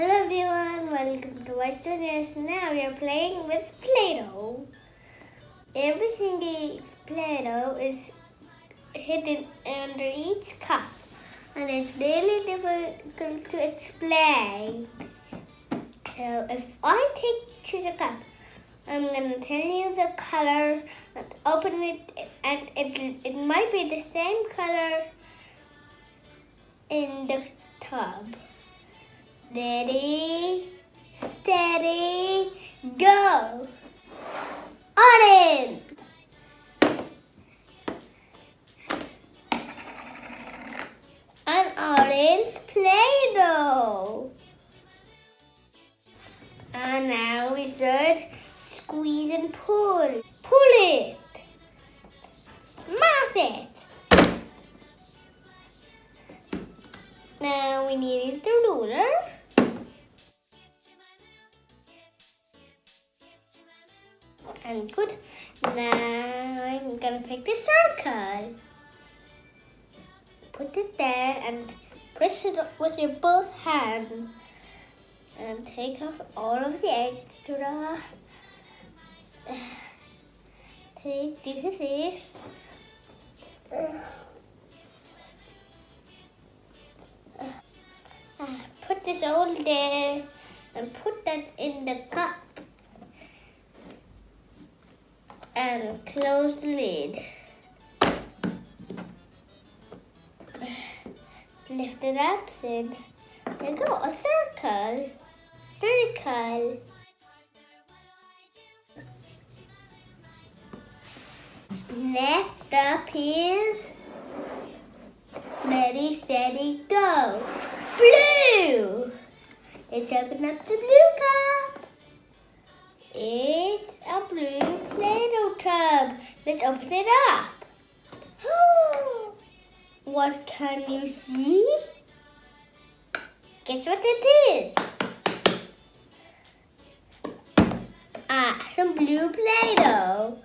Hello everyone, welcome to my studios. Now we are playing with Play-Doh. Every single Play-Doh is hidden under each cup and it's really difficult to explain. So if I choose a cup, I'm going to tell you the color and open it, and it might be the same color in the tub. Ready, steady, go! Orange! An orange Play-Doh. And now we should squeeze and pull. Pull it. Smash it. Now we need the ruler. And good. Now I'm gonna pick the circle. Put it there and press it with your both hands. And take off all of the extra. Do this. Put this all there and put that in the cup. And close the lid. Lift it up, then there you go, a circle. Circle. Next up is ready, steady, go. Blue. Let's open up the blue cup. It's a blue Play-Doh tub. Let's open it up. What can you see? Guess what it is? Some blue Play-Doh.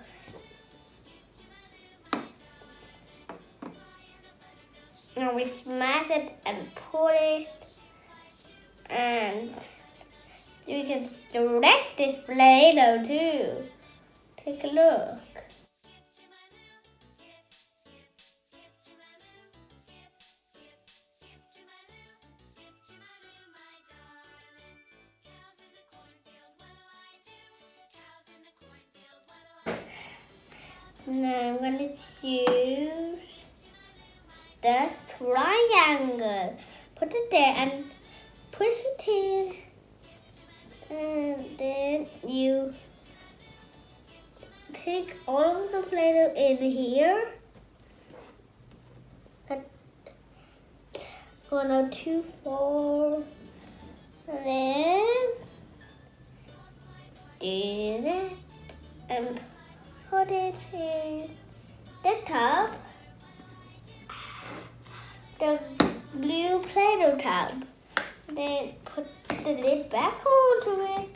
Now we smash it and pull it, and you can stretch this Play-Doh too. Take a look. Now I'm going to choose the triangle. Put it there and push it in. And then you take all of the Play-Doh in here. Gonna 2, 4. And then do that. And put it in the tub, the blue Play-Doh tub. Then put the lid back onto it.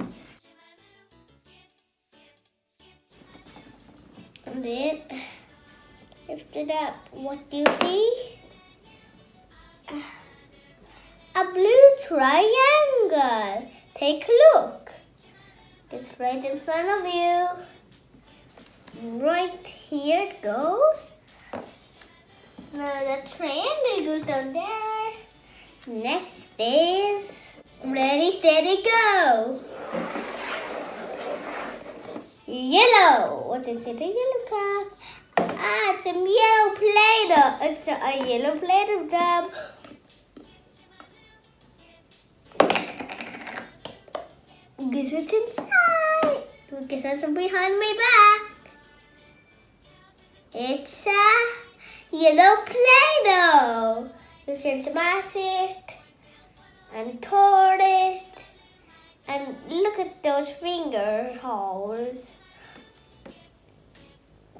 And then lift it up. What do you see? A blue triangle. Take a look. It's right in front of you. Right here it goes. Now the triangle goes down there. Next is ready, steady, go. Yellow. What is it? A yellow cup. It's a yellow Play-Doh. It's a yellow Play-Doh tub. Guess what's inside? Guess what's behind my back? It's a yellow Play-Doh. You can smash it and turn it. And look at those finger holes.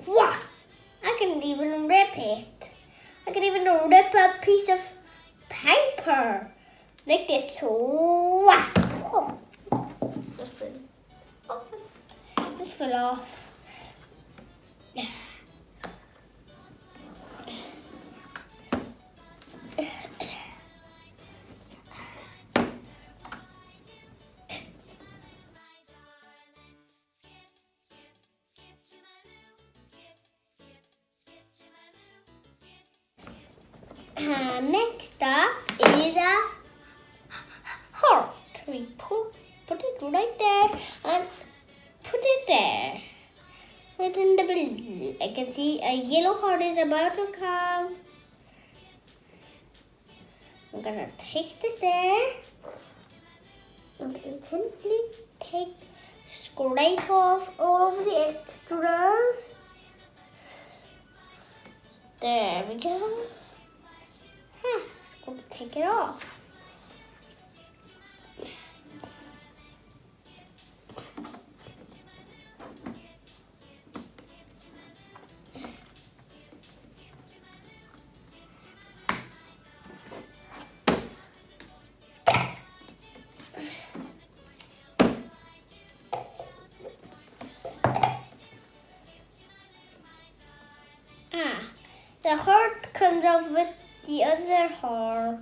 Wow! I can even rip it. I can even rip a piece of paper. Like this. Wow! Oh. Just fell off. Next up is a heart. We put it right there and put it there. Put it in the middle. I can see a yellow heart is about to come. I'm gonna take this there and gently scrape off all of the extras. There we go. Let's go take it off. The heart comes off with the other heart.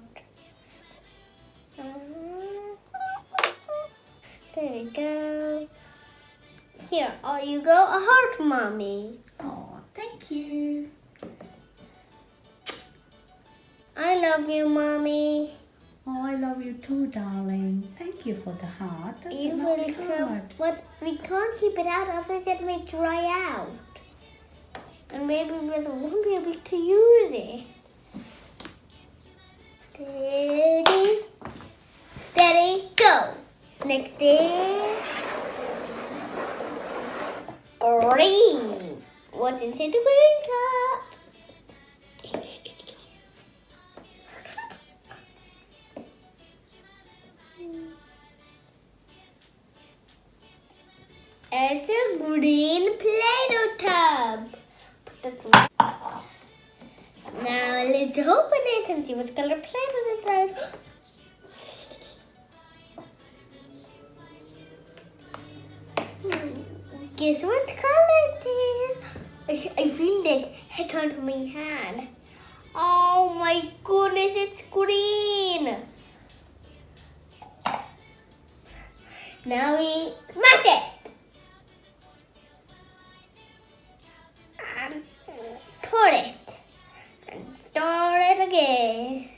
There we go. Here, you go, a heart, Mommy. Oh, thank you. I love you, Mommy. Oh, I love you too, darling. Thank you for the heart. That's a lovely heart. But we can't keep it out, otherwise it may dry out. And maybe we won't be able to use it. Steady. Steady, go. Next is green. What's inside the green cup? It's a green Play-Doh tub. Now let's open it and see what color Play-Doh's inside. Guess what color it is? I feel that head onto my hand. Oh my goodness, it's green. Now we smash it. And put it. And start it again.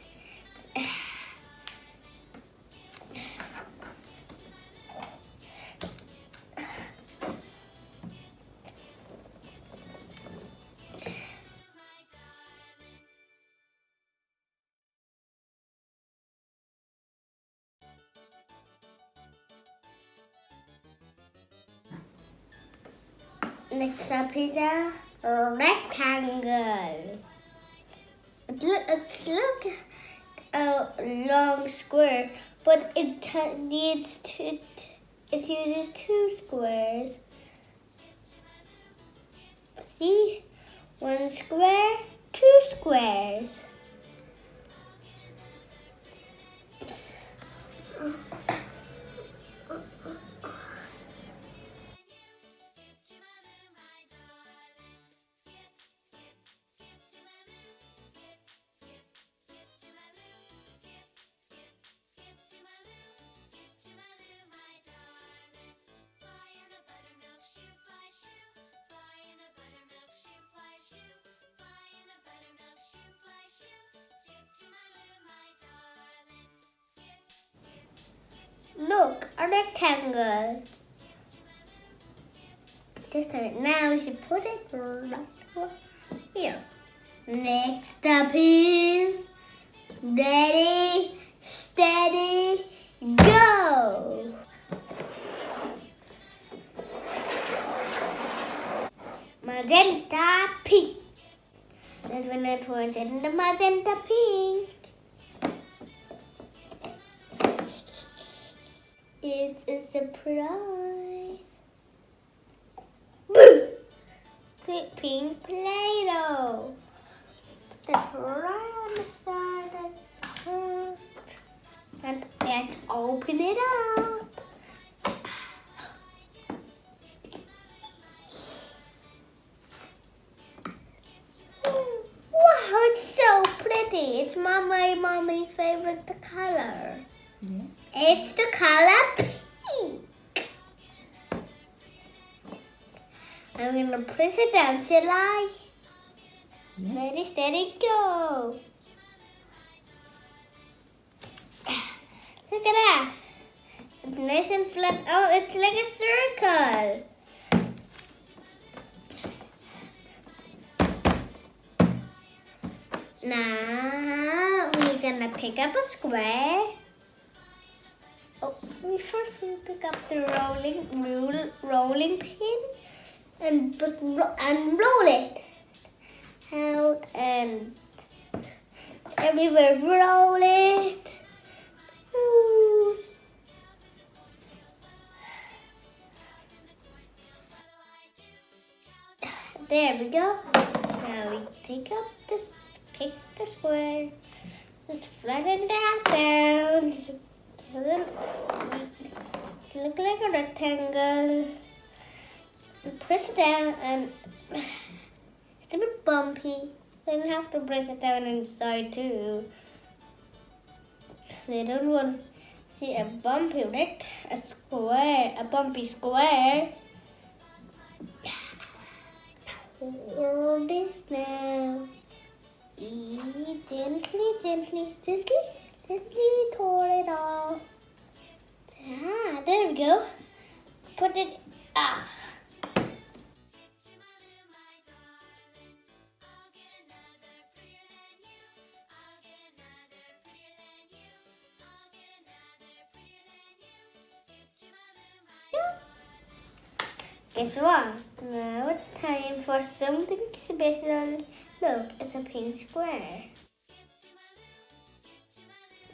Next up is a rectangle. It's like a long square, but it uses two squares. See? One square, two squares. Look, a rectangle. This time, now we should put it right here. Next up is ready, steady, go. Magenta pink. That's when it was in the magenta pink. It's a surprise. Boom! Pink Play-Doh. That's right on the side of the heart. And let's open it up. Wow, it's so pretty. It's my mommy's favorite color. Yeah. It's the color pink. I'm gonna press it down, shall I? Yes. Ready, steady, go. Look at that. It's nice and flat. Oh, it's like a circle. Now we're gonna pick up a square. Oh, we pick up the rolling pin and roll it out and everywhere. Roll it. Ooh. There we go. Now we pick the square. Let's flatten that down. Look like a rectangle. And press it down, and it's a bit bumpy. Then you have to press it down inside too. They don't want to see a bumpy a bumpy square. Hold this now. Gently pour it all. Ah, there we go. Put it. Ah. Guess what? Now it's time for something special. Look, it's a pink square.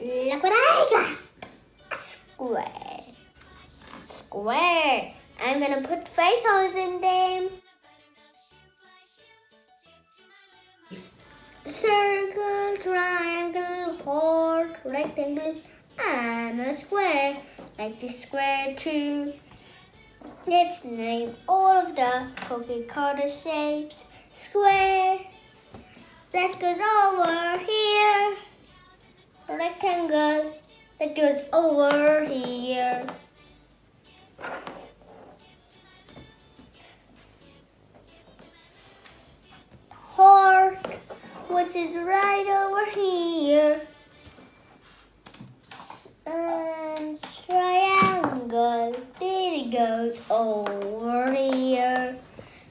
Look what I got! A square. Square. I'm gonna put face holes in them. Circle, triangle, heart, rectangle, and a square. Like this square too. Let's name all of the cookie cutter shapes. Square. That goes over here. Rectangle. That goes over here. Heart, which is right over here. And triangle, there it goes over here.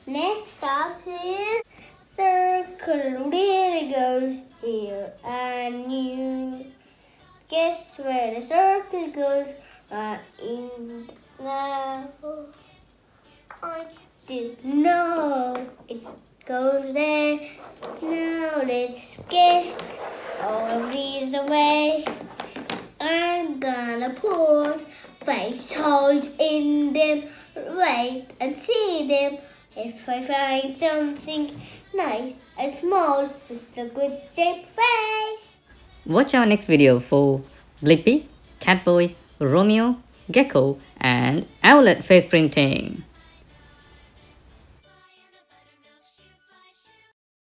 Next up is circle, there it goes here. And you guess where the circle goes? Right in now. I didn't know it goes there. Now let's get all of these away. I'm gonna put face holes in them. Wait and see them. If I find something nice and small with a good shaped face. Watch our next video for Blippi, Catboy, Romeo, Gecko and Owlet face printing.